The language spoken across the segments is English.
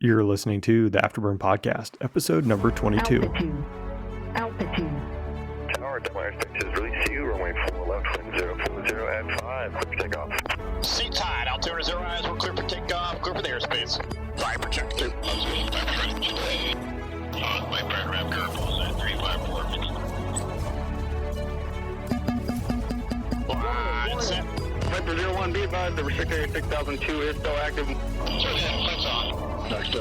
You're listening to the Afterburn Podcast, episode number 22. Altitude. Tower, Delaware Station is release you, runway 4 left, wind 040 at 5, clear for takeoff. Seat tied, altimeter 0 eyes, we're clear for takeoff, clear for the airspace. Fire protected. My burn ramp curve at 354. Line set. Viper 01, be advised, the restrictor area 6002 is still active. Lights on. Next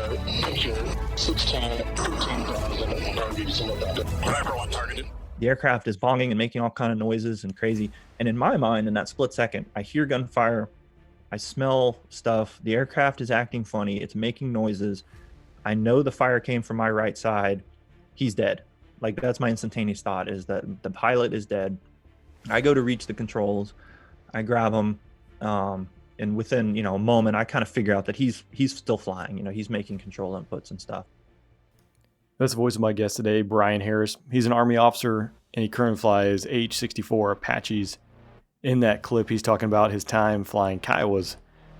picture 610, 13,000. I'll give you some of that. Viper 1 targeted. The aircraft is bonging and making all kind of noises and crazy. And in my mind, in that split second, I hear gunfire. I smell stuff. The aircraft is acting funny. It's making noises. I know the fire came from my right side. He's dead. Like, that's my instantaneous thought, is that the pilot is dead. I go to reach the controls. I grab him. And within, a moment, I kind of figure out that he's still flying. He's making control inputs and stuff. That's the voice of my guest today, Brian Harris. He's an Army officer, and he currently flies AH-64 Apaches. In that clip, he's talking about his time flying Kiowas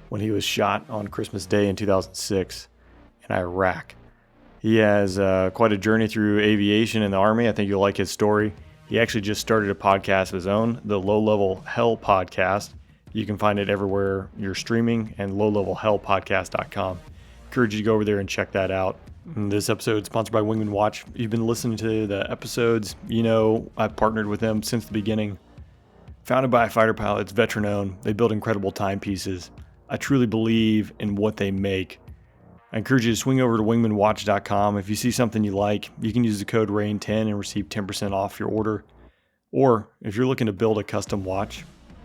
when he was shot on Christmas Day in 2006 in Iraq. He has quite a journey through aviation in the Army. I think you'll like his story. He actually just started a podcast of his own, the Low Level Hell Podcast. You can find it everywhere you're streaming, and lowlevelhellpodcast.com. Encourage you to go over there and check that out. And this episode is sponsored by Wingman Watch. If you've been listening to the episodes, I've partnered with them since the beginning. Founded by fighter pilots, veteran-owned, they build incredible timepieces. I truly believe in what they make. I encourage you to swing over to wingmanwatch.com. If you see something you like, you can use the code RAIN10 and receive 10% off your order. Or if you're looking to build a custom watch,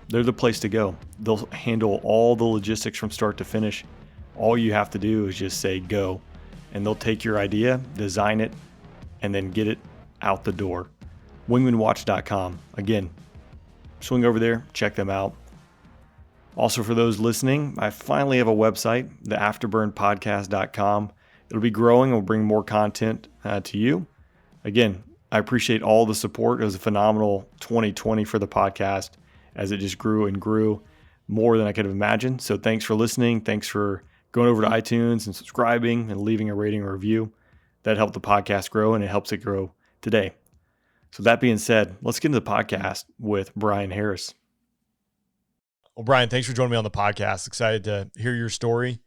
they're the place to go. They'll handle all the logistics from start to finish. All you have to do is just say go, and they'll take your idea, design it, and then get it out the door. Wingmanwatch.com. Again, swing over there, check them out. Also, for those listening, I finally have a website, theafterburnpodcast.com. It'll be growing. We'll bring more content to you. Again, I appreciate all the support. It was a phenomenal 2020 for the podcast, as it just grew and grew more than I could have imagined. So thanks for listening. Thanks for going over to iTunes and subscribing and leaving a rating or review. That helped the podcast grow, and it helps it grow today. So that being said, let's get into the podcast with Brian Harris. Well, Brian, thanks for joining me on the podcast. Excited to hear your story.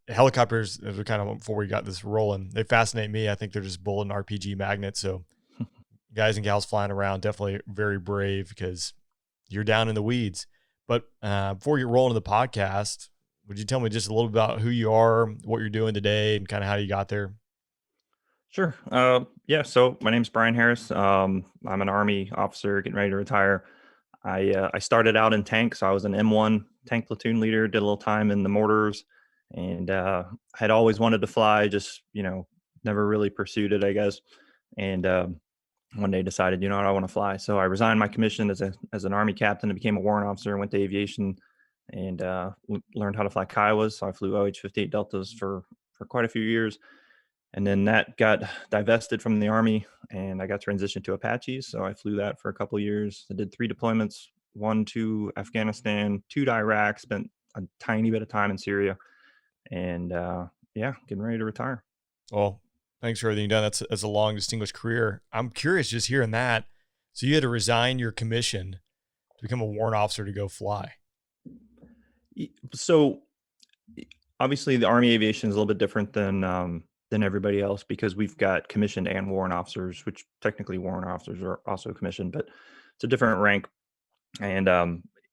Helicopters, before we got this rolling, they fascinate me. I think they're just bullet and RPG magnets. So guys and gals flying around, definitely very brave, because you're down in the weeds. But before you roll into the podcast, would you tell me just a little about who you are, what you're doing today, and kind of how you got there? Sure. So my name's Brian Harris. I'm an Army officer getting ready to retire. I started out in tanks. So I was an M1 tank platoon leader, did a little time in the mortars, and had always wanted to fly, just, never really pursued it, I guess. And one day decided, I want to fly. So I resigned my commission as an Army captain and became a warrant officer, went to aviation, and learned how to fly Kiowas. So I flew OH-58 Deltas for quite a few years. And then that got divested from the Army, and I got transitioned to Apaches. So I flew that for a couple of years. I did 3 deployments, 1 to Afghanistan, 2 to Iraq, spent a tiny bit of time in Syria, and getting ready to retire. Well, thanks for everything you've done. That's a long, distinguished career. I'm curious just hearing that. So you had to resign your commission to become a warrant officer to go fly. So obviously the Army aviation is a little bit different than everybody else, because we've got commissioned and warrant officers, which technically warrant officers are also commissioned, but it's a different rank. And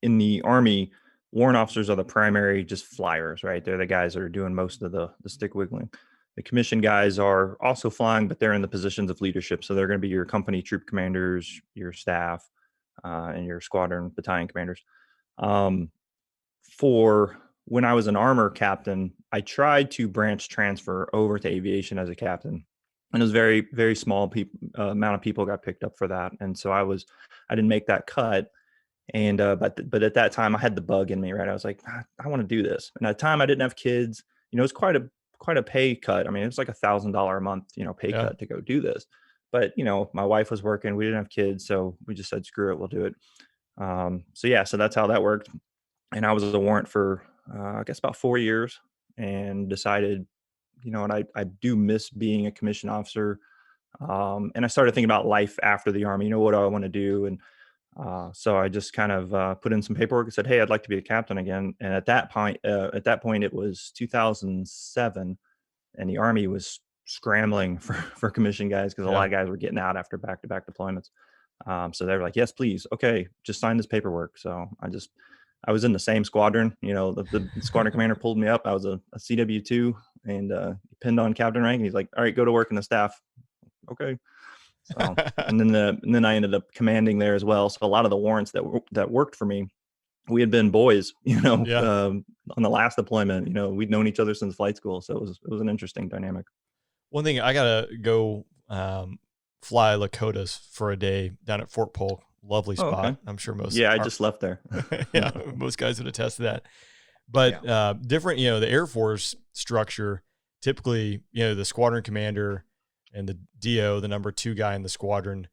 in the Army, warrant officers are the primary just flyers, right? They're the guys that are doing most of the stick wiggling. The commissioned guys are also flying, but they're in the positions of leadership. So they're going to be your company troop commanders, your staff, and your squadron battalion commanders. For when I was an armor captain, I tried to branch transfer over to aviation as a captain, and it was very, very small amount of people got picked up for that. And so I didn't make that cut. And, but at that time I had the bug in me, right? I was like, I want to do this. And at the time I didn't have kids, it was quite a pay cut. I mean, it was like $1,000 a month, pay cut to go do this. But, my wife was working, we didn't have kids. So we just said, screw it, we'll do it. So that's how that worked. And I was a warrant for, I guess about 4 years, and decided and I do miss being a commissioned officer. And I started thinking about life after the Army. What do I want to do? And so I just kind of put in some paperwork and said, "Hey, I'd like to be a captain again." And at that point, it was 2007, and the Army was scrambling for commission guys because a lot Yeah. of guys were getting out after back-to-back deployments. So they were like, "Yes, please. Okay, just sign this paperwork." So I was in the same squadron. The squadron commander pulled me up. I was a CW2 and pinned on captain rank. And he's like, "All right, go to work in the staff." Okay. So, and then I ended up commanding there as well. So a lot of the warrants that worked for me, we had been boys, Yeah. on the last deployment. We'd known each other since flight school, so it was an interesting dynamic. One thing, I gotta go fly Lakotas for a day down at Fort Polk. Lovely Oh, spot. okay. I'm sure most Yeah, I just left there. yeah, most guys would attest to that. But different, the Air Force structure, typically, the squadron commander and the DO, the number 2 guy in the squadron,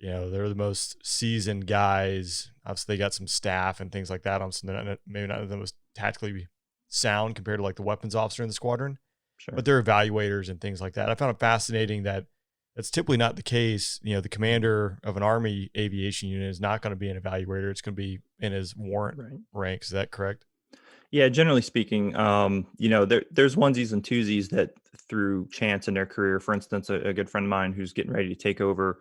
they're the most seasoned guys. Obviously, they got some staff and things like that. They're maybe not the most tactically sound compared to like the weapons officer in the squadron, Sure. but they're evaluators and things like that. I found it fascinating that that's typically not the case. The commander of an Army aviation unit is not going to be an evaluator. It's going to be in his warrant ranks. Is that correct? Yeah, generally speaking, there's onesies and twosies that through chance in their career. For instance, a good friend of mine who's getting ready to take over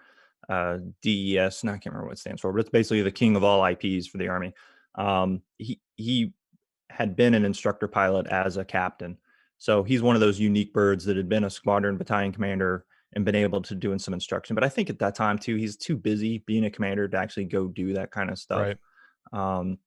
DES, and I can't remember what it stands for, but it's basically the king of all IPs for the Army. He had been an instructor pilot as a captain, so he's one of those unique birds that had been a squadron battalion commander and been able to doing some instruction. But I think at that time too, he's too busy being a commander to actually go do that kind of stuff. Right. Um,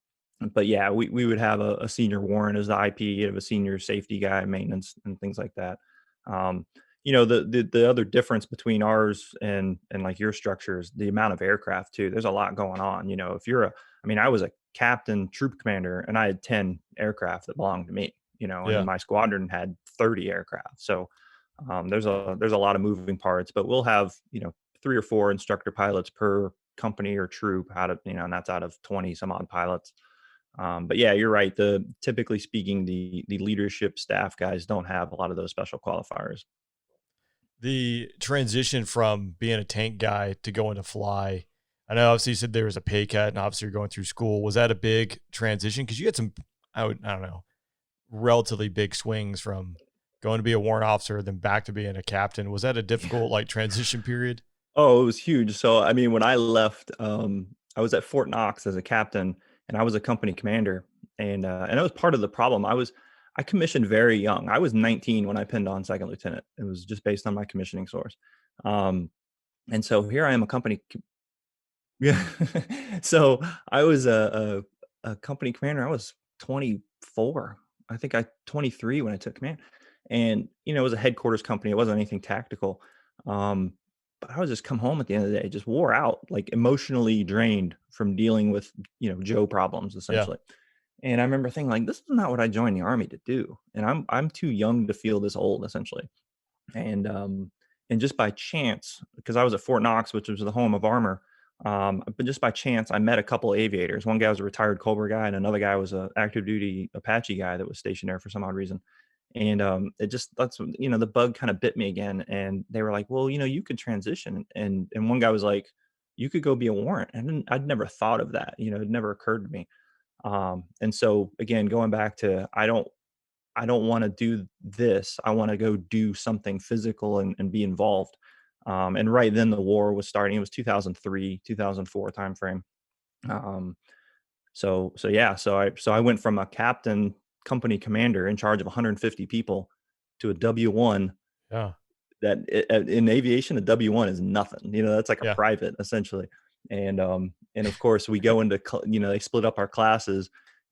but yeah, we would have a senior warrant as the IP, you'd have a senior safety guy, maintenance, and things like that. Um, the other difference between ours and like your structure is the amount of aircraft too. There's a lot going on. If I was a captain troop commander and I had 10 aircraft that belonged to me, Yeah. and my squadron had 30 aircraft. So there's a lot of moving parts, but we'll have 3 or 4 instructor pilots per company or troop out of and that's out of 20 some odd pilots. But yeah, you're right. Typically speaking, the leadership staff guys don't have a lot of those special qualifiers. The transition from being a tank guy to going to fly, I know obviously you said there was a pay cut and obviously you're going through school. Was that a big transition? Because you had some, I don't know, relatively big swings from going to be a warrant officer, then back to being a captain. Was that a difficult like transition period? Oh, it was huge. So, I mean, when I left, I was at Fort Knox as a captain, and I was a company commander, and that was part of the problem. I commissioned very young. I was 19 when I pinned on second lieutenant. It was just based on my commissioning source. Um, and so here I am, yeah. So I was a company commander. I was 24. I think 23 when I took command, and it was a headquarters company. It wasn't anything tactical. Um, but I would just come home at the end of the day, just wore out, like emotionally drained from dealing with, Joe problems essentially. And I remember thinking like, this is not what I joined the Army to do. And I'm too young to feel this old essentially. And just by chance, because I was at Fort Knox, which was the home of armor, but just by chance, I met a couple aviators. One guy was a retired Cobra guy, and another guy was a active duty Apache guy that was stationed there for some odd reason. And the bug kind of bit me again. And they were like, well, you could transition. And one guy was like, you could go be a warrant. And I'd never thought of that. It never occurred to me. And so again, going back to I don't want to do this. I want to go do something physical and be involved. And right then the war was starting. It was 2003, 2004 timeframe. So I went from a captain company commander in charge of 150 people to a W1. Yeah. That in aviation, a W1 is nothing. That's like a Yeah. private essentially. And of course we go into, they split up our classes.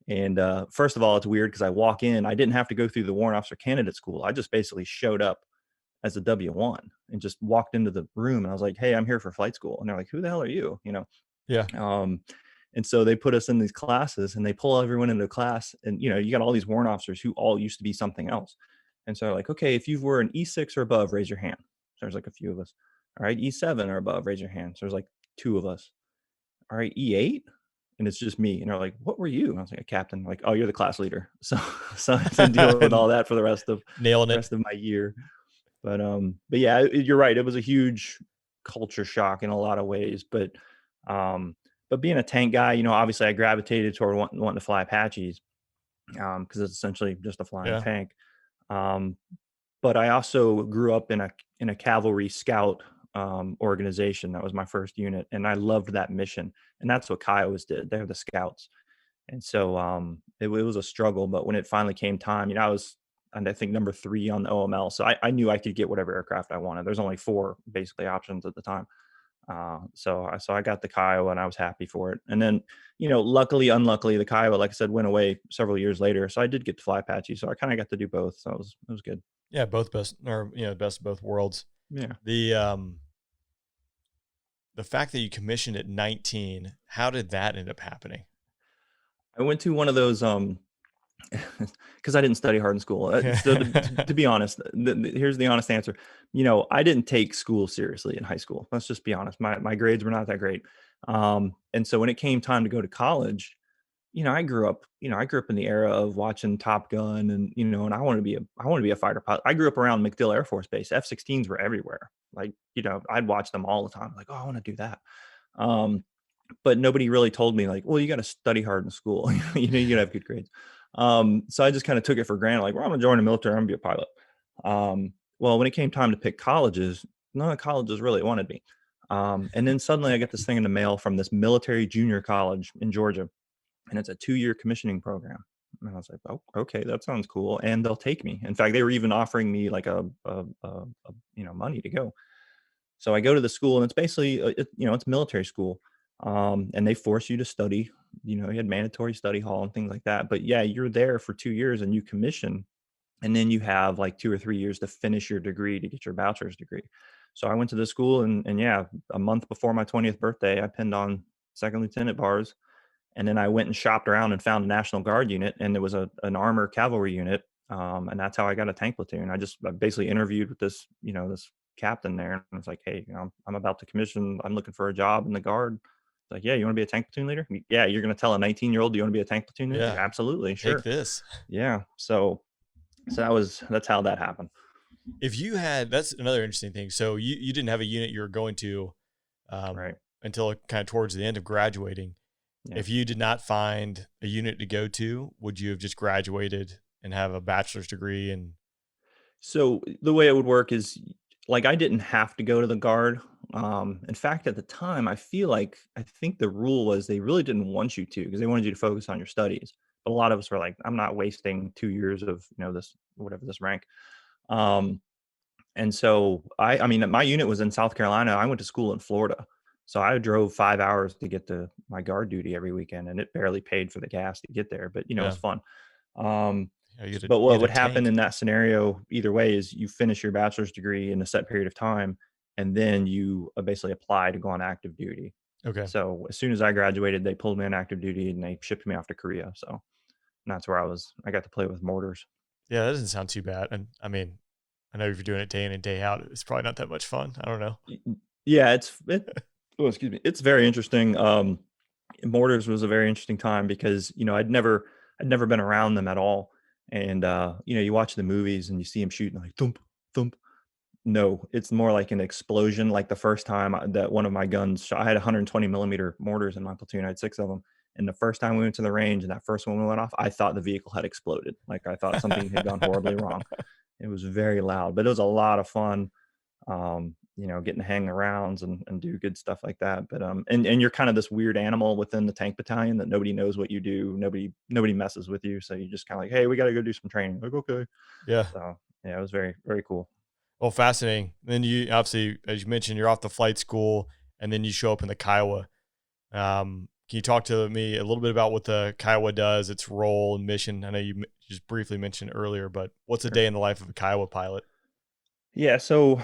And first of all, it's weird because I walk in, I didn't have to go through the warrant officer candidate school. I just basically showed up as a W1 and just walked into the room and I was like, hey, I'm here for flight school. And they're like, who the hell are you? Yeah. And so they put us in these classes and they pull everyone into class. And, you got all these warrant officers who all used to be something else. And so like, okay, if you were an E6 or above, raise your hand. So there's like a few of us. All right, E7 or above, raise your hand. So there's like 2 of us. All right, E8. and it's just me. And they're like, "What were you?" And I was like, "A captain." Like, "Oh, you're the class leader." So I had to deal with all that for the rest of Nailing it. my year. But yeah, you're right. It was a huge culture shock in a lot of ways. Um, but being a tank guy, obviously I gravitated toward wanting to fly Apaches, because it's essentially just a flying Yeah. tank. Um, but I also grew up in a cavalry scout organization. That was my first unit, and I loved that mission. And that's what Kiowas did. They're the scouts. And so it was a struggle, but when it finally came time, I was, and I think number 3 on the OML. So I knew I could get whatever aircraft I wanted. There's only 4 basically options at the time. So I got the Kiowa, and I was happy for it. And then, luckily, unluckily, the Kiowa, like I said, went away several years later. So I did get to fly Apache. So I kind of got to do both. So it was good. Yeah, both best, or best of both worlds. Yeah. The fact that you commissioned at 19, how did that end up happening? I went to one of those because I didn't study hard in school. So to be honest, here's the honest answer. I didn't take school seriously in high school. Let's just be honest. My grades were not that great. And so when it came time to go to college, I grew up in the era of watching Top Gun, and I want to be a fighter pilot. I grew up around MacDill Air Force Base. F-16s were everywhere. Like, I'd watch them all the time. Like, oh, I want to do that. But nobody really told me, like, well, you got to study hard in school. You got to have good grades. So I just kind of took it for granted. Like, well, I'm gonna join the military. I'm gonna be a pilot. Well, when it came time to pick colleges, none of the colleges really wanted me. And then suddenly I get this thing in the mail from this military junior college in Georgia, and it's a 2-year commissioning program. And I was like, oh, okay, that sounds cool. And they'll take me. In fact, they were even offering me like a money to go. So I go to the school, and it's basically, it's military school. And they force you to study. You had mandatory study hall and things like that. But yeah, you're there for 2 years, and you commission, and then you have like 2 or 3 years to finish your degree, to get your bachelor's degree. So I went to the school, and yeah, a month before my 20th birthday, I pinned on second lieutenant bars. And then I went and shopped around and found a National Guard unit, and it was an armor cavalry unit. And that's how I got a tank platoon. I basically interviewed with this captain there, and I was like, hey, I'm about to commission. I'm looking for a job in the Guard. Like, yeah, you want to be a tank platoon leader? Yeah, you're going to tell a 19-year-old, do you want to be a tank platoon leader? Yeah. Absolutely, sure. Take this. Yeah. So that's how that happened. That's another interesting thing. So you didn't have a unit you were going to Right. until kind of towards the end of graduating. Yeah. If you did not find a unit to go to, would you have just graduated and have a bachelor's degree? And so the way it would work is, like, I didn't have to go to the Guard. In fact, at the time, I think the rule was they really didn't want you to, because they wanted you to focus on your studies. But a lot of us were like, I'm not wasting 2 years of this rank. And so I mean, my unit was in South Carolina. I went to school in Florida. So I drove 5 hours to get to my Guard duty every weekend, and it barely paid for the gas to get there. But it was fun. But what would happen in that scenario, either way, is you finish your bachelor's degree in a set period of time, and then you basically apply to go on active duty. Okay. So as soon as I graduated, they pulled me on active duty, and they shipped me off to Korea. So that's where I got to play with mortars. Yeah, that doesn't sound too bad. And I mean, I know if you're doing it day in and day out, it's probably not that much fun. I don't know. Yeah, excuse me. It's very interesting. Mortars was a very interesting time because, I'd never been around them at all. And, you watch the movies and you see them shooting like thump, thump. No, it's more like an explosion. Like the first time that one of my guns shot, I had 120 millimeter mortars in my platoon. I had 6 of them. And the first time we went to the range and that first one went off, I thought the vehicle had exploded. Like I thought something had gone horribly wrong. It was very loud, but it was a lot of fun. Getting to hang the rounds and do good stuff like that. But and you're kind of this weird animal within the tank battalion that nobody knows what you do. Nobody messes with you. So you just kind of like, hey, we got to go do some training. Like, okay. Yeah. So yeah, it was very, very cool. Well, fascinating. Then you obviously, as you mentioned, you're off the flight school, and then you show up in the Kiowa. Can you talk to me a little bit about what the Kiowa does, its role and mission? I know you just briefly mentioned earlier, but what's a day in the life of a Kiowa pilot? Yeah. So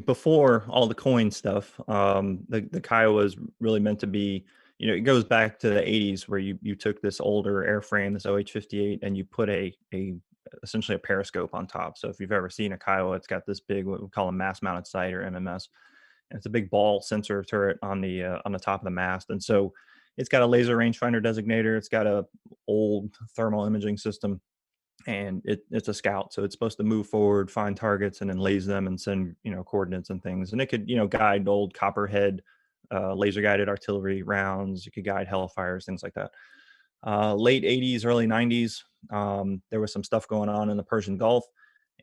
before all the coin stuff, the Kiowa is really meant to be, it goes back to the 80s where you took this older airframe, this AH-64, and you put essentially a periscope on top. So if you've ever seen a Kiowa, it's got this big, what we call a mast mounted sight, or MMS. And it's a big ball sensor turret on the top of the mast. And so it's got a laser rangefinder designator. It's got a old thermal imaging system, and it's a scout. So it's supposed to move forward, find targets, and then laze them and send, coordinates and things. And it could, guide old copperhead laser guided artillery rounds. It could guide Hellfires, things like that. Late 80s, early 90s, there was some stuff going on in the Persian Gulf,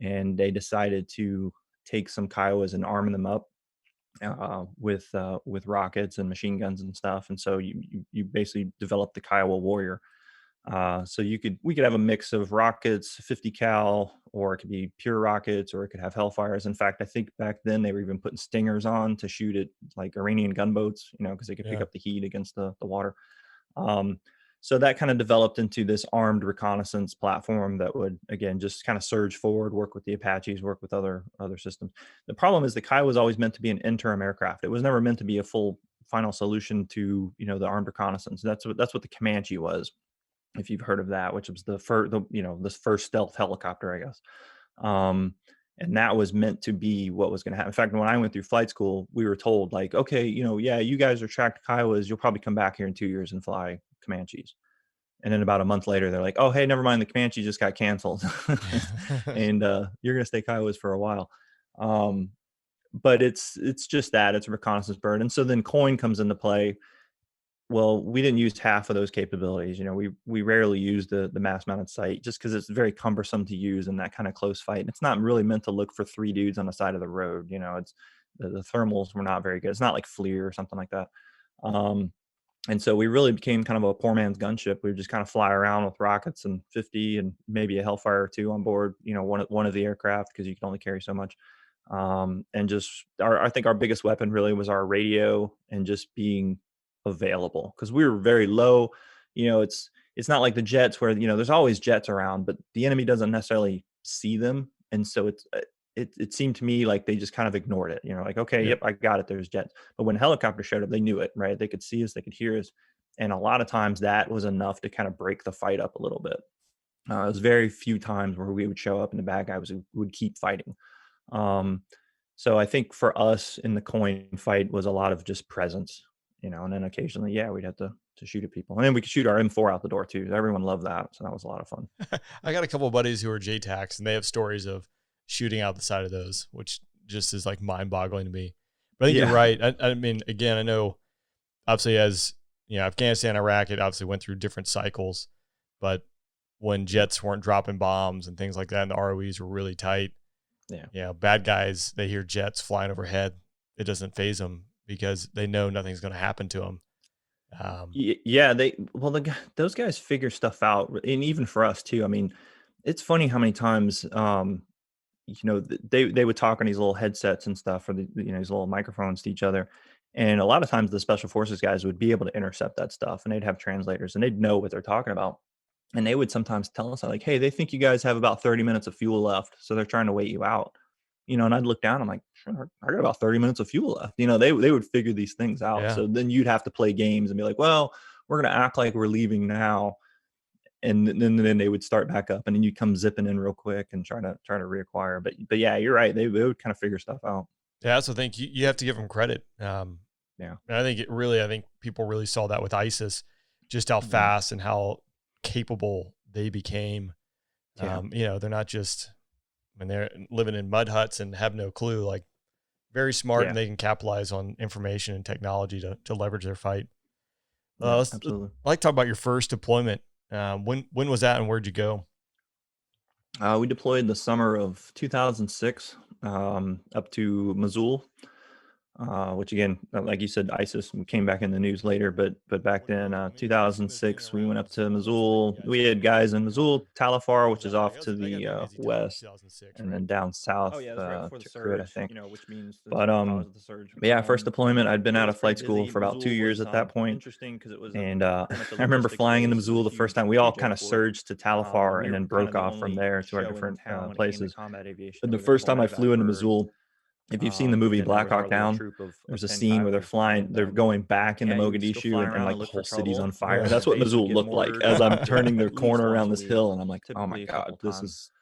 and they decided to take some Kiowas and arm them up with rockets and machine guns and stuff. And so you basically developed the Kiowa Warrior. So we could have a mix of rockets, 50 cal, or it could be pure rockets, or it could have Hellfires. In fact, I think back then they were even putting stingers on to shoot at like Iranian gunboats, because they could pick up the heat against the water. So that kind of developed into this armed reconnaissance platform that would, again, just kind of surge forward, work with the Apaches, work with other systems. The problem is the Kiowa was always meant to be an interim aircraft. It was never meant to be a full final solution to, the armed reconnaissance. That's what the Comanche was, if you've heard of that, which was this first stealth helicopter, I guess. And that was meant to be what was going to happen. In fact, when I went through flight school, we were told like, okay, you guys are tracked Kiowas. You'll probably come back here in 2 years and fly Comanches. And then about a month later, they're like, oh, hey, never mind. The Comanche just got canceled. And you're going to stay Kiowas for a while. But it's just that. It's a reconnaissance bird. And so then coin comes into play. Well, we didn't use half of those capabilities. We rarely use the mass mounted sight just because it's very cumbersome to use in that kind of close fight. And it's not really meant to look for 3 dudes on the side of the road. It's the thermals were not very good. It's not like FLIR or something like that. And so we really became kind of a poor man's gunship. We would just kind of fly around with rockets and 50 and maybe a Hellfire or 2 on board, one of the aircraft, because you can only carry so much. And just I think our biggest weapon really was our radio and just being available, because we were very low. It's not like the jets where, there's always jets around, but the enemy doesn't necessarily see them. And so it seemed to me like they just kind of ignored it, like, okay, yep, I got it, there's jets. But when helicopters showed up, they knew it, right? They could see us, they could hear us. And a lot of times that was enough to kind of break the fight up a little bit. It was very few times where we would show up and the bad guys would keep fighting. So I think for us in the coin fight was a lot of just presence, and then occasionally, we'd have to shoot at people. And then we could shoot our M4 out the door too. Everyone loved that. So that was a lot of fun. I got a couple of buddies who are JTACs, and they have stories of shooting out the side of those, which just is like mind boggling to me. But I think you're right. I mean, again, I know obviously as Afghanistan, Iraq, it obviously went through different cycles, but when jets weren't dropping bombs and things like that, and the ROEs were really tight, bad guys, they hear jets flying overhead. It doesn't faze them because they know nothing's going to happen to them. Those guys figure stuff out, and even for us too. I mean, it's funny how many times, they would talk on these little headsets and stuff, or these little microphones to each other. And a lot of times the special forces guys would be able to intercept that stuff, and they'd have translators and they'd know what they're talking about. And they would sometimes tell us like, hey, they think you guys have about 30 minutes of fuel left, so they're trying to wait you out. And I'd look down, I'm like, sure, I got about 30 minutes of fuel left. They would figure these things out. So then you'd have to play games and be like, well, we're going to act like we're leaving now. And then they would start back up, and then you'd come zipping in real quick and try to reacquire. But yeah, you're right. They would kind of figure stuff out. Yeah. So I think you have to give them credit. And I think people really saw that with ISIS, just how fast and how capable they became. They're not just, when they're living in mud huts and have no clue, like very smart, and they can capitalize on information and technology to leverage their fight. Absolutely. I'd like to talk about your first deployment. When was that, and where'd you go? We deployed the summer of 2006 up to Mosul, which again, like you said, ISIS came back in the news later, but back then, 2006, we went up to Mosul. We had guys in Mosul, Talafar, which is off to the west, and then down south to Tikrit, I think. But first deployment, I'd been out of flight school for about 2 years at that point, and I remember flying into Mosul the first time. We all kind of surged to Talafar and then broke off from there to our different places. But the first time I flew into Mosul, if you've seen the movie Black Hawk Down, there's a scene where they're going back into Mogadishu and like the whole city's on fire. That's what Mosul looked like as I'm turning the corner around this hill, and I'm like, oh my God, this is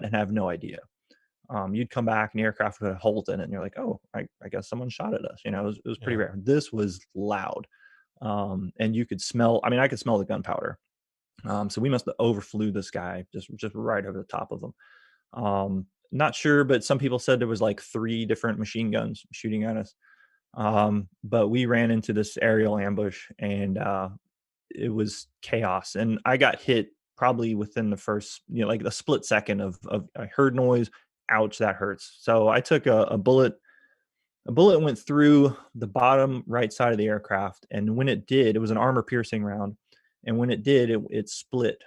that and have no idea. You'd come back and the aircraft would have holes in it, and you're like, oh, I guess someone shot at us. It was pretty Yeah. rare. This was loud, and you could smell. I mean, I could smell the gunpowder. So we must have overflew this guy just right over the top of him. Not sure, but some people said there was like 3 different machine guns shooting at us. But we ran into this aerial ambush, and it was chaos. And I got hit probably within the first, like a split second of I heard noise. Ouch, that hurts. So I took a bullet. A bullet went through the bottom right side of the aircraft, and when it did, it was an armor piercing round. And when it did, it split,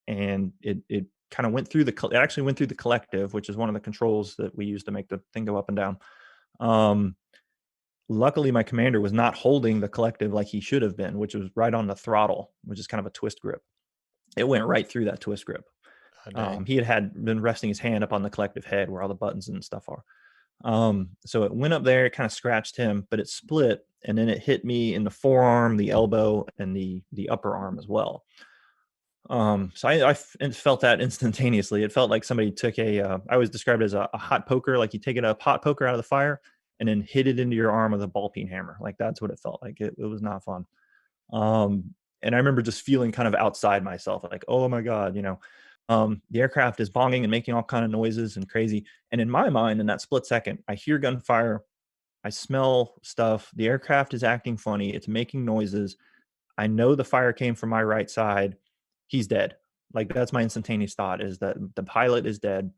and it kind of went through it actually went through the collective, which is one of the controls that we use to make the thing go up and down. Um, Luckily, my commander was not holding the collective like he should have been, which was right on the throttle, which is kind of a twist grip. It went right through that twist grip. He had been resting his hand up on the collective head where all the buttons and stuff are. So it went up there, it kind of scratched him, but it split, and then it hit me in the forearm, the elbow, and the upper arm as well. So I felt that instantaneously. It felt like somebody took I always described it as a hot poker, like you take a hot poker out of the fire and then hit it into your arm with a ball peen hammer. Like that's what it felt like. It was not fun. And I remember just feeling kind of outside myself, like, oh my God, the aircraft is bonging and making all kind of noises and crazy. And in my mind, in that split second, I hear gunfire, I smell stuff. The aircraft is acting funny. It's making noises. I know the fire came from my right side. He's dead. Like that's my instantaneous thought, is that the pilot is dead.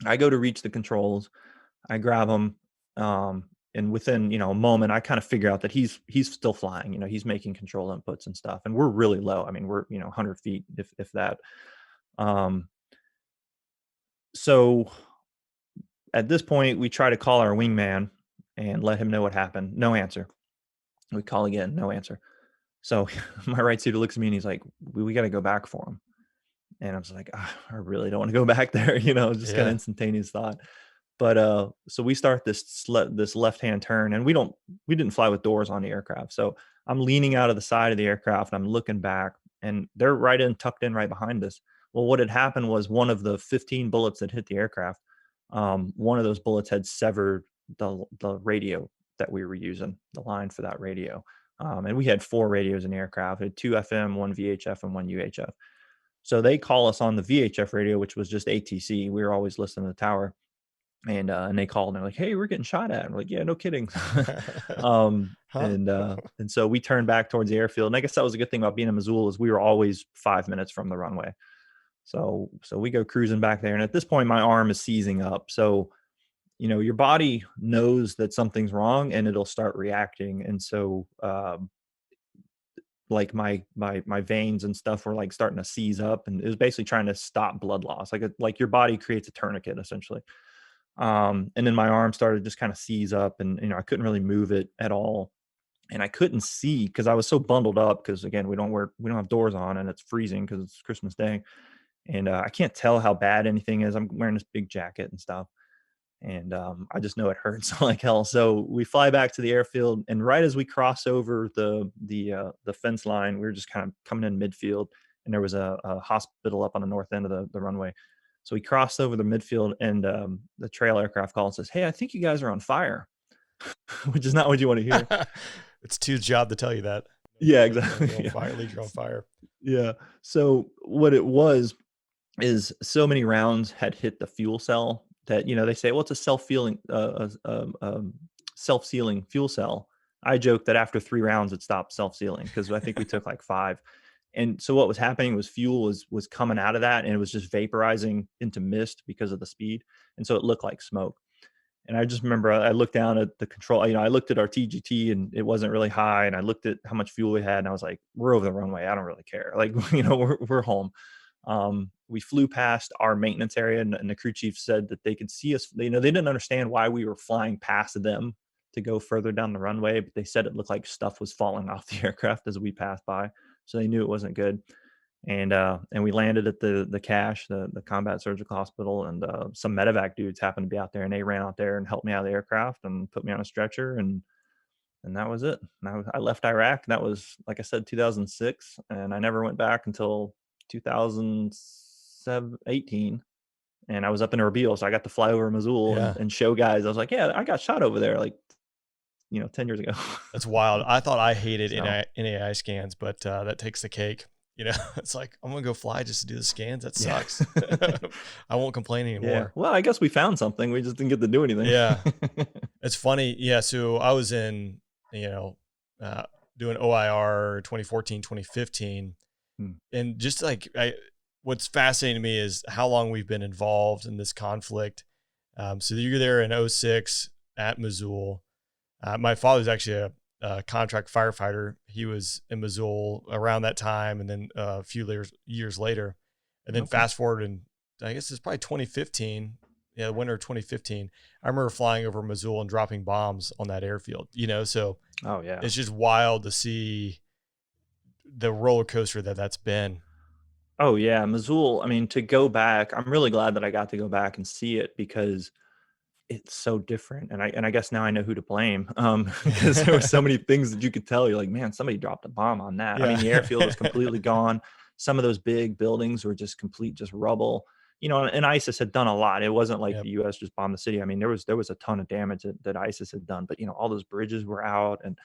I go to reach the controls. I grab him. And within, a moment, I kind of figure out that he's still flying. He's making control inputs and stuff. And we're really low. I mean, we're, 100 feet, if that. So at this point, we try to call our wingman and let him know what happened. No answer. We call again, no answer. So my right suiter looks at me and he's like, we got to go back for him. And I was like, I really don't want to go back there. Just kind of instantaneous thought. But so we start this left-hand turn, and we didn't fly with doors on the aircraft. So I'm leaning out of the side of the aircraft and I'm looking back, and they're tucked in right behind us. Well, what had happened was one of the 15 bullets that hit the aircraft, one of those bullets had severed the radio that we were using, the line for that radio. And we had 4 radios in the aircraft. We had 2 FM, 1 VHF, and 1 UHF. So they call us on the VHF radio, which was just ATC. We were always listening to the tower. And they called and they're like, hey, we're getting shot at. And we're like, yeah, no kidding. And so we turned back towards the airfield. And I guess that was a good thing about being in Missoula, is we were always 5 minutes from the runway. So we go cruising back there. And at this point, my arm is seizing up. So, your body knows that something's wrong and it'll start reacting. And so, like my veins and stuff were like starting to seize up, and it was basically trying to stop blood loss. Like your body creates a tourniquet essentially. And then my arm started just kind of seize up, and I couldn't really move it at all, and I couldn't see because I was so bundled up, because again, we don't have doors on, and it's freezing because it's Christmas Day, and I can't tell how bad anything is. I'm wearing this big jacket and stuff, and I just know it hurts like hell. So we fly back to the airfield, and right as we cross over the fence line, we were just kind of coming in midfield, and there was a hospital up on the north end of the runway. So we crossed over the midfield, and the trail aircraft calls and says, hey, I think you guys are on fire, which is not what you want to hear. It's Two's job to tell you that. Yeah, exactly. You're on fire. Yeah. So what it was is so many rounds had hit the fuel cell that, they say, well, it's a self-sealing fuel cell. I joke that after 3 rounds, it stopped self-sealing, because I think we took like 5. And so what was happening was fuel was coming out of that, and it was just vaporizing into mist because of the speed. And so it looked like smoke. And I just remember I looked down at the control, I looked at our TGT, and it wasn't really high. And I looked at how much fuel we had, and I was like, we're over the runway. I don't really care. Like, we're home. We flew past our maintenance area, and the crew chief said that they could see us. They didn't understand why we were flying past them to go further down the runway, but they said it looked like stuff was falling off the aircraft as we passed by. So they knew it wasn't good. And we landed at the CASH, the Combat Surgical Hospital, and some medevac dudes happened to be out there, and they ran out there and helped me out of the aircraft and put me on a stretcher, and that was it. And I left Iraq. That was, like I said, 2006, and I never went back until 2018. and I was up in Erbil, so I got to fly over Mosul Yeah. and show guys. I was like, yeah, I got shot over there, like 10 years ago. That's wild. I thought I hated So- NAI scans, but that takes the cake. It's like, I'm going to go fly just to do the scans. That sucks. I won't complain Yeah. anymore. Well, I guess we found something. We just didn't get to do anything. Yeah. It's funny. Yeah. So I was in, doing OIR 2014, 2015. And just like, what's fascinating to me is how long we've been involved in this conflict. So you're there in 2006 at Mosul. My father's actually a contract firefighter. He was in Mosul around that time, and then a few years later. And then fast forward, and I guess it's probably 2015. Yeah, the winter of 2015. I remember flying over Mosul and dropping bombs on that airfield. So Oh yeah. it's just wild to see the roller coaster that's been. Oh yeah, Mosul. I mean, to go back, I'm really glad that I got to go back and see it because it's so different. And I guess now I know who to blame. Because there were so many things that you could tell. You're like, man, somebody dropped a bomb on that. I mean, the airfield was completely gone. Some of those big buildings were just rubble. And ISIS had done a lot. It wasn't like the US just bombed the city. I mean, there was a ton of damage that ISIS had done, but all those bridges were out, and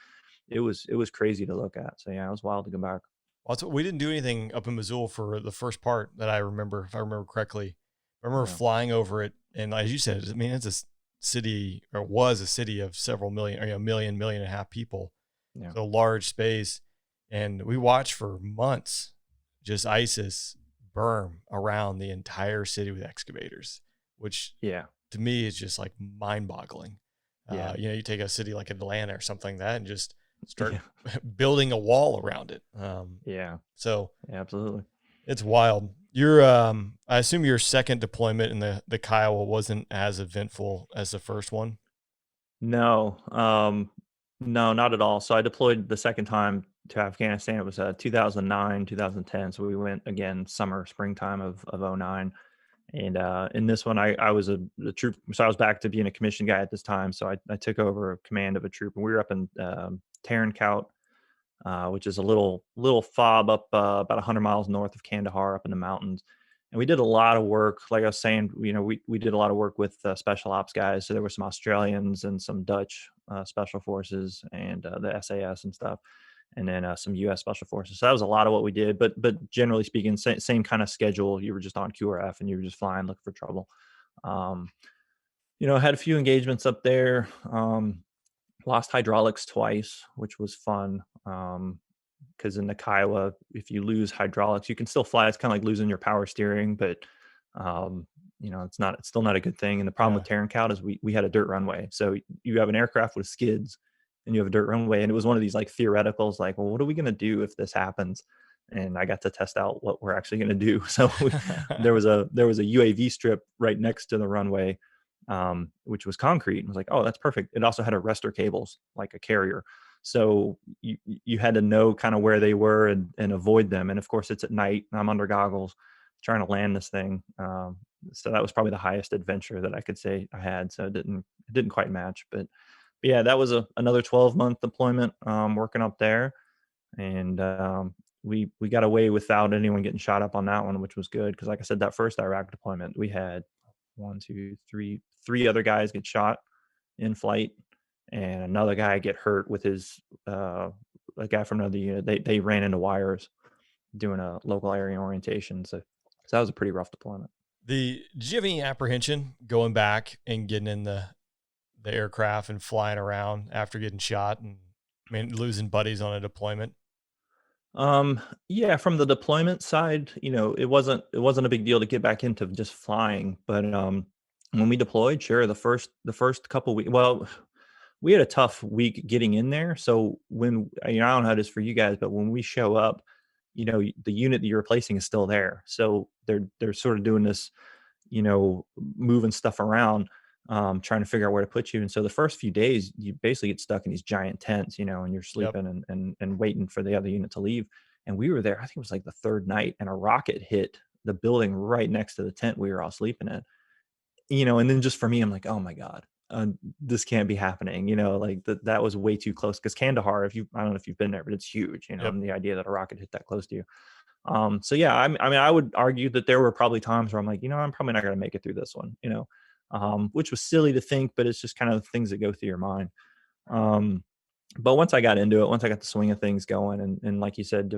it was crazy to look at. So yeah, it was wild to go back. Well, we didn't do anything up in Mosul for the first part that I remember, if I remember correctly. I remember flying over it, and as you said, I mean, it's a city, or was a city of several million, or million and a half people. Yeah. So large space, and we watched for months just ISIS burn around the entire city with excavators, which to me is just like mind-boggling. You take a city like Atlanta or something like that and just start building a wall around it. So absolutely, it's wild. I assume your second deployment in the Kiowa wasn't as eventful as the first one. No, not at all. So I deployed the second time to Afghanistan. It was 2009, 2010. So we went again springtime of 09. And in this one, I was a troop. So I was back to being a commissioned guy at this time. So I took over command of a troop, and we were up in Tarankout, which is a little fob up about 100 miles north of Kandahar, up in the mountains. And we did a lot of work. Like I was saying, we did a lot of work with special ops guys. So there were some Australians and some Dutch special forces and the SAS and stuff, and then some U.S. special forces. So that was a lot of what we did. But generally speaking, same kind of schedule. You were just on QRF and you were just flying, looking for trouble. Had a few engagements up there. Lost hydraulics twice, which was fun. Because in the Kiowa, if you lose hydraulics, you can still fly. It's kind of like losing your power steering, but it's still not a good thing. And the problem with Tarankout is we had a dirt runway. So you have an aircraft with skids and you have a dirt runway. And it was one of these like theoreticals, like, well, what are we going to do if this happens? And I got to test out what we're actually going to do. So there was a UAV strip right next to the runway, which was concrete. And I was like, oh, that's perfect. It also had arrestor cables, like a carrier. So you had to know kind of where they were and avoid them. And of course, it's at night. And I'm under goggles trying to land this thing. So that was probably the highest adventure that I could say I had. So it didn't quite match. But yeah, that was another 12-month deployment working up there. And we got away without anyone getting shot up on that one, which was good. Because like I said, that first Iraq deployment, we had three other guys get shot in flight, and another guy get hurt with his a guy from another unit. They ran into wires doing a local area orientation. So that was a pretty rough deployment. Did you have any apprehension going back and getting in the aircraft and flying around after getting shot and losing buddies on a deployment? Yeah, from the deployment side, it wasn't a big deal to get back into just flying. But when we deployed, sure, the first couple weeks, well, we had a tough week getting in there. So when I don't know how it is for you guys, but when we show up, the unit that you're replacing is still there. So they're sort of doing this, moving stuff around, trying to figure out where to put you. And so the first few days, you basically get stuck in these giant tents, and you're sleeping and waiting for the other unit to leave. And we were there, I think it was like the third night, and a rocket hit the building right next to the tent we were all sleeping in. And then just for me, I'm like, oh my God, this can't be happening. Like that was way too close. Because Kandahar, I don't know if you've been there, but it's huge, and the idea that a rocket hit that close to you. So yeah, I mean, I would argue that there were probably times where I'm like, I'm probably not going to make it through this one, which was silly to think, but it's just kind of things that go through your mind. But once I got into it, once I got the swing of things going, and like you said,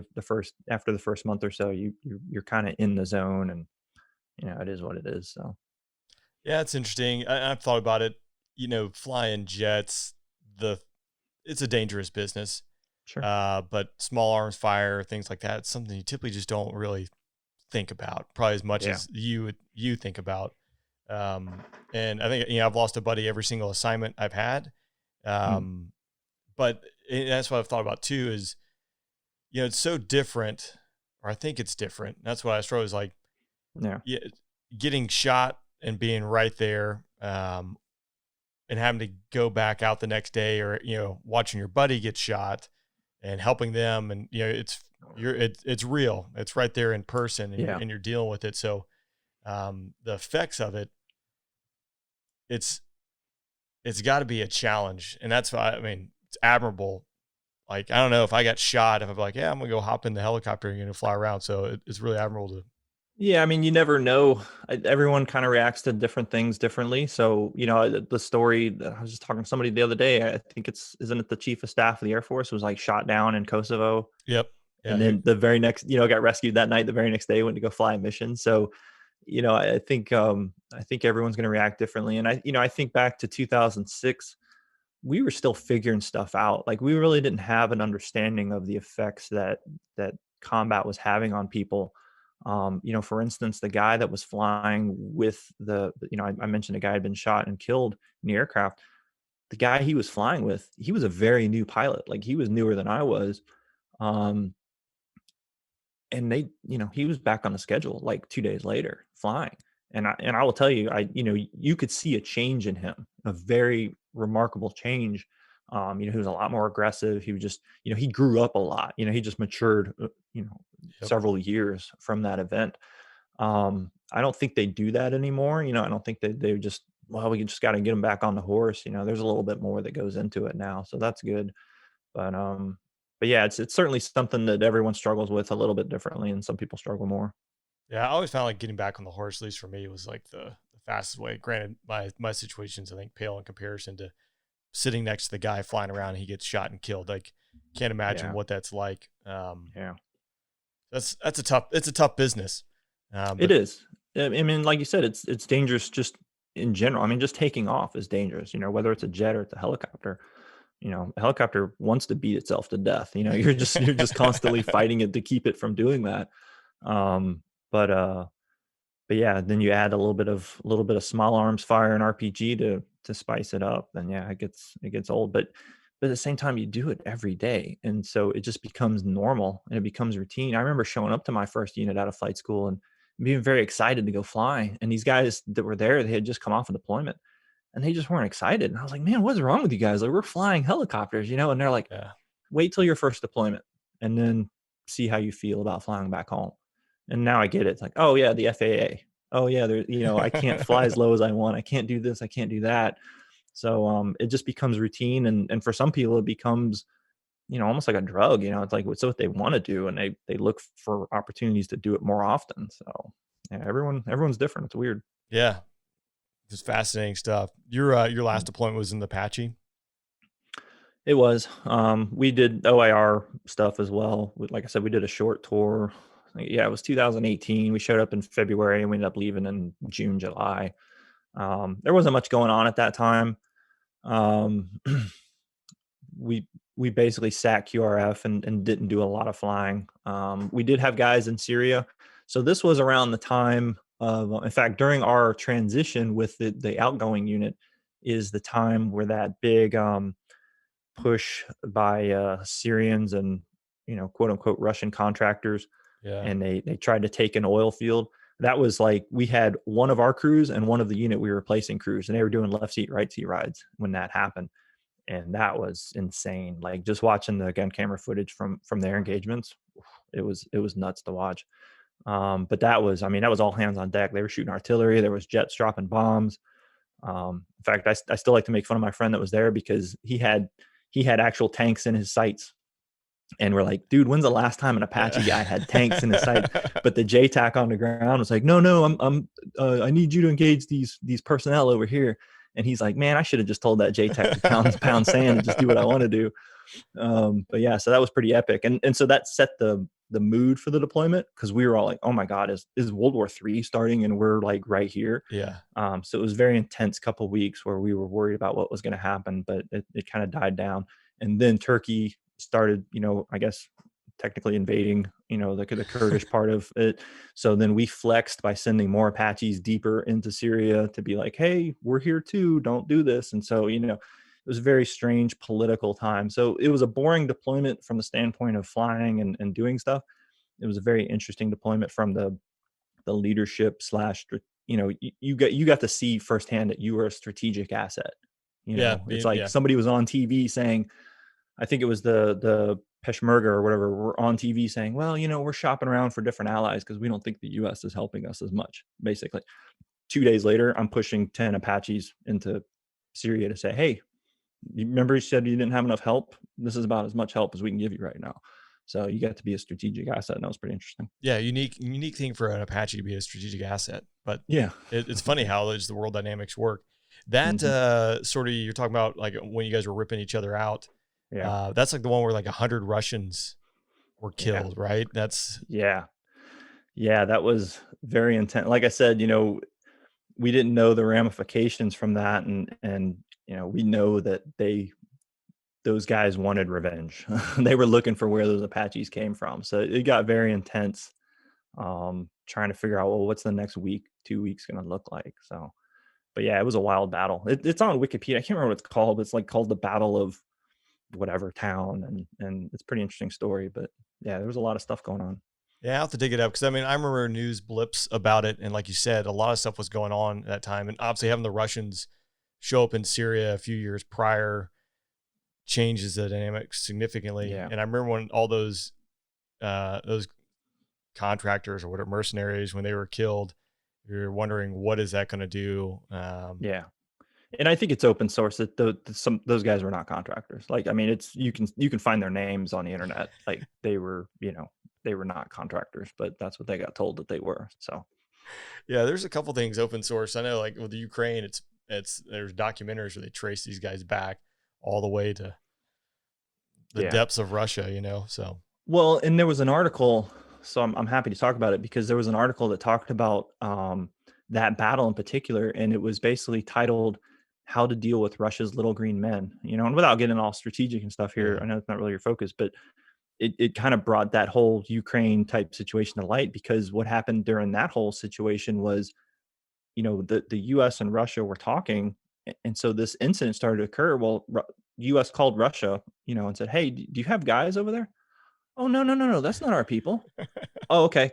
after the first month or so, you're kind of in the zone, and it is what it is. So Yeah, it's interesting. I've thought about it. Flying jets, it's a dangerous business. sure. But small arms fire, things like that, it's something you typically just don't really think about, probably as much as you think about. And I think I've lost a buddy every single assignment I've had. But that's what I've thought about too. Is it's so different, or I think it's different. That's what I struggle is like, getting shot and being right there, and having to go back out the next day, or watching your buddy get shot and helping them, and it's real. It's right there in person, and you're dealing with it. So the effects of it, it's got to be a challenge, and that's why it's admirable. Like, I don't know if I got shot, if I'm like, I'm gonna go hop in the helicopter and fly around. So it's really admirable to. Yeah, I mean, you never know. Everyone kind of reacts to different things differently. So, the story, I was just talking to somebody the other day. I think isn't it the chief of staff of the Air Force was like shot down in Kosovo? Yep. Yeah, and then the very next, got rescued that night. The very next day, went to go fly a mission. So, I think everyone's going to react differently. And I think back to 2006, we were still figuring stuff out. Like, we really didn't have an understanding of the effects that combat was having on people. For instance, the guy that was flying with I mentioned a guy had been shot and killed in the aircraft. The guy he was flying with, he was a very new pilot. Like, he was newer than I was. And he was back on the schedule like 2 days later flying. And I will tell you, you could see a change in him, a very remarkable change. He was a lot more aggressive. He was just, he grew up a lot. He just matured, several years from that event. I don't think they do that anymore. I don't think that they just, we just got to get him back on the horse. There's a little bit more that goes into it now, so that's good. But yeah, it's certainly something that everyone struggles with a little bit differently, and some people struggle more. Yeah, I always found like getting back on the horse, at least for me, was like the fastest way. Granted, my situations, I think, pale in comparison to sitting next to the guy flying around and he gets shot and killed. Like, can't imagine what that's like. That's a tough business. It is. I mean, like you said, it's dangerous just in general. I mean, just taking off is dangerous. Whether it's a jet or it's a helicopter. A helicopter wants to beat itself to death. You're just constantly fighting it to keep it from doing that. But yeah, then you add a little bit of small arms fire and RPG to spice it up. Then it gets old. But at the same time, you do it every day, and so it just becomes normal and it becomes routine. I remember showing up to my first unit out of flight school and being very excited to go fly. And these guys that were there, they had just come off a deployment. And they just weren't excited. And I was like, man, what's wrong with you guys? Like, we're flying helicopters, and they're like, wait till your first deployment and then see how you feel about flying back home. And now I get it. It's like, oh yeah, the FAA. Oh yeah, I can't fly as low as I want. I can't do this. I can't do that. So it just becomes routine. And for some people, it becomes, almost like a drug. It's like, it's what they want to do. And they look for opportunities to do it more often. So yeah, everyone's different. It's weird. Yeah. Just fascinating stuff. Your last deployment was in the Apache? It was. We did OIR stuff as well. Like I said, we did a short tour. Yeah, it was 2018. We showed up in February and we ended up leaving in June, July. There wasn't much going on at that time. We basically sat QRF and didn't do a lot of flying. We did have guys in Syria. So this was around the time in fact, during our transition with the outgoing unit is the time where that big push by Syrians and, quote unquote, Russian contractors. Yeah. And they tried to take an oil field. That was like, we had one of our crews and one of the unit we were replacing crews, and they were doing left seat, right seat rides when that happened. And that was insane. Like, just watching the gun camera footage from their engagements, it was nuts to watch. But that was all hands on deck. They were shooting artillery. There was jets dropping bombs. In fact, I still like to make fun of my friend that was there because he had actual tanks in his sights. And we're like, dude, when's the last time an Apache guy had tanks in his sights? But the JTAC on the ground was like, no, I need you to engage these personnel over here. And he's like, man, I should have just told that JTAC to pound sand and just do what I want to do. But yeah, so that was pretty epic. And so that set the mood for the deployment, because we were all like, oh my God, is World War III starting? And we're like right here. Yeah. So it was a very intense couple of weeks where we were worried about what was going to happen, but it kind of died down. And then Turkey started, I guess technically invading, the Kurdish part of it. So then we flexed by sending more Apaches deeper into Syria to be like, hey, we're here too, don't do this. And so, it was a very strange political time. So it was a boring deployment from the standpoint of flying and doing stuff. It was a very interesting deployment from the leadership / you got to see firsthand that you were a strategic asset. It's like somebody was on TV saying, I think it was the Peshmerga or whatever, were on TV saying, well, we're shopping around for different allies because we don't think the US is helping us as much. Basically 2 days later, I'm pushing 10 Apaches into Syria to say, hey, you remember you said you didn't have enough help? This is about as much help as we can give you right now. So you got to be a strategic asset, and that was pretty interesting. Yeah, unique thing for an Apache to be a strategic asset. But yeah, it's funny how the world dynamics work. That sort of, you're talking about like when you guys were ripping each other out. Yeah, that's like the one where like 100 Russians were killed, right? That's yeah, that was very intense. Like I said, we didn't know the ramifications from that, and we know that those guys wanted revenge. They were looking for where those Apaches came from. So it got very intense, trying to figure out, well, what's the next week, 2 weeks going to look like? So, but yeah, it was a wild battle. It's on Wikipedia. I can't remember what it's called, but it's like called the Battle of whatever town. And it's a pretty interesting story, but yeah, there was a lot of stuff going on. Yeah, I'll have to dig it up because I mean, I remember news blips about it. And like you said, a lot of stuff was going on at that time. And obviously having the Russians show up in Syria a few years prior changes the dynamics significantly. Yeah. And I remember when all those contractors or whatever, mercenaries, when they were killed, you're wondering, what is that going to do? Yeah. And I think it's open source that those guys were not contractors. Like, I mean, it's, you can find their names on the internet. Like they were, they were not contractors, but that's what they got told that they were. So yeah, there's a couple things open source. I know, like with the Ukraine, there's documentaries where they trace these guys back all the way to the depths of Russia, so. Well, and there was an article, so I'm happy to talk about it, because there was an article that talked about that battle in particular, and it was basically titled "How to Deal with Russia's Little Green Men." And without getting all strategic and stuff here, I know it's not really your focus, but it kind of brought that whole Ukraine type situation to light, because what happened during that whole situation was, the US and Russia were talking, and so this incident started to occur. Well, US called Russia, and said, hey, do you have guys over there? Oh, no, that's not our people. Oh, okay.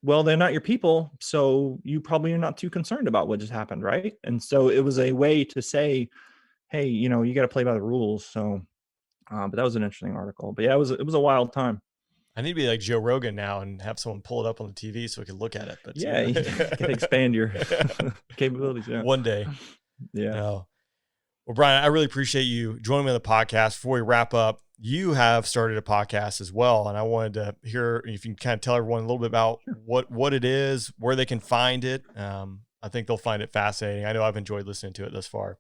Well, they're not your people, so you probably are not too concerned about what just happened, right? And so it was a way to say, hey, you got to play by the rules. So but that was an interesting article. But yeah, it was a wild time. I need to be like Joe Rogan now and have someone pull it up on the TV so we can look at it. But yeah, you can expand your capabilities. Yeah. One day. Yeah. No. Well, Brian, I really appreciate you joining me on the podcast. Before we wrap up, you have started a podcast as well, and I wanted to hear if you can kind of tell everyone a little bit about what it is, where they can find it. I think they'll find it fascinating. I know I've enjoyed listening to it thus far.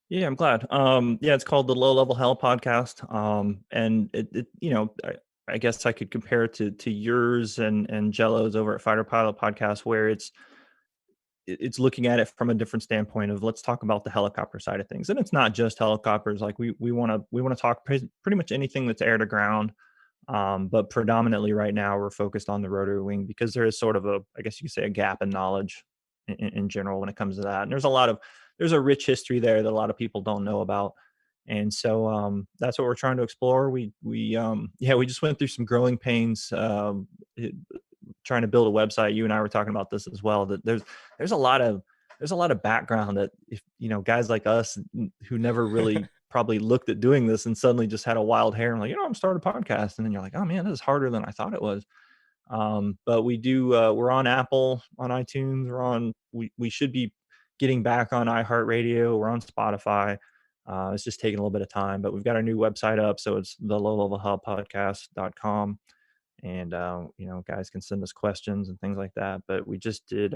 Yeah, I'm glad. Yeah, it's called the Low Level Hell Podcast. And it I guess I could compare it to yours and Jello's over at Fighter Pilot Podcast, where it's looking at it from a different standpoint of, let's talk about the helicopter side of things. And it's not just helicopters. Like we want to talk pretty much anything that's air to ground. But predominantly right now we're focused on the rotary wing, because there is sort of I guess you could say, a gap in knowledge in general when it comes to that. And there's a rich history there that a lot of people don't know about. And so that's what we're trying to explore. We just went through some growing pains, trying to build a website. You and I were talking about this as well, that there's a lot of background that, if guys like us who never really probably looked at doing this and suddenly just had a wild hair and like, I'm starting a podcast, and then you're like, oh man, this is harder than I thought it was. But we do, we're on Apple, on iTunes, we should be getting back on iHeartRadio, we're on Spotify. It's just taking a little bit of time, but we've got our new website up. So it's the lowlevelhubpodcast.com. And, guys can send us questions and things like that. But we just did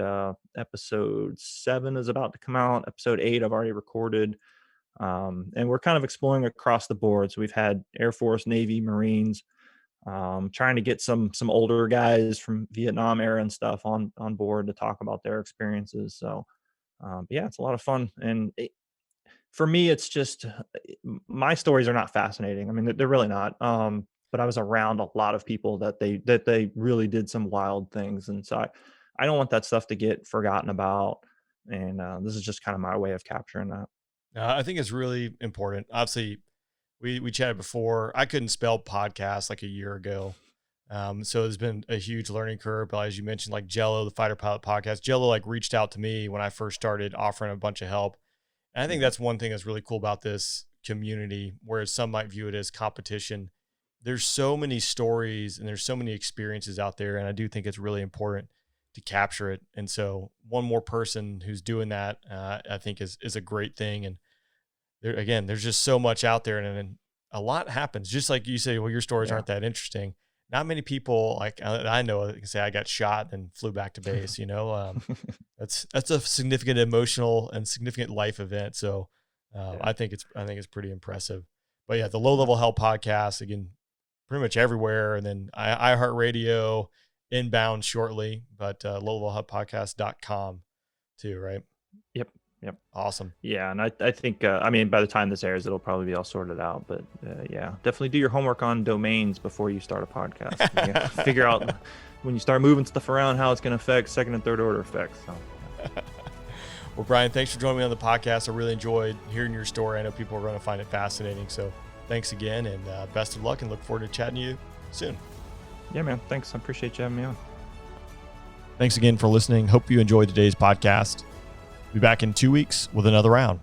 episode 7 is about to come out. Episode 8 I've already recorded. And we're kind of exploring across the board. So we've had Air Force, Navy, Marines, trying to get some older guys from Vietnam era and stuff on board to talk about their experiences. So yeah, it's a lot of fun. And for me, it's just my stories are not fascinating. I mean, they're really not. But I was around a lot of people that they really did some wild things, and so I don't want that stuff to get forgotten about. And this is just kind of my way of capturing that. I think it's really important. Obviously, we chatted before. I couldn't spell podcast like a year ago. So there's been a huge learning curve. But as you mentioned, like Jello, the Fighter Pilot podcast, Jello like reached out to me when I first started offering a bunch of help. And I think that's one thing that's really cool about this community, whereas some might view it as competition. There's so many stories and there's so many experiences out there. And I do think it's really important to capture it. And so one more person who's doing that, I think is a great thing. And there's just so much out there, and a lot happens. Just like you say, well, your stories aren't that interesting. Not many people like I know can say I got shot and flew back to base. That's a significant emotional and significant life event. So I think it's pretty impressive. But yeah, the Low Level Hell podcast, again, pretty much everywhere, and then iHeartRadio, inbound shortly, but lowlevelhubpodcast.com too, right? Yep. Awesome. Yeah, and I think by the time this airs, it'll probably be all sorted out. But yeah, definitely do your homework on domains before you start a podcast. You have to figure out when you start moving stuff around how it's going to affect second and third order effects. So. Well, Brian, thanks for joining me on the podcast. I really enjoyed hearing your story. I know people are going to find it fascinating. So thanks again, and best of luck, and look forward to chatting to you soon. Yeah, man. Thanks. I appreciate you having me on. Thanks again for listening. Hope you enjoyed today's podcast. Be back in 2 weeks with another round.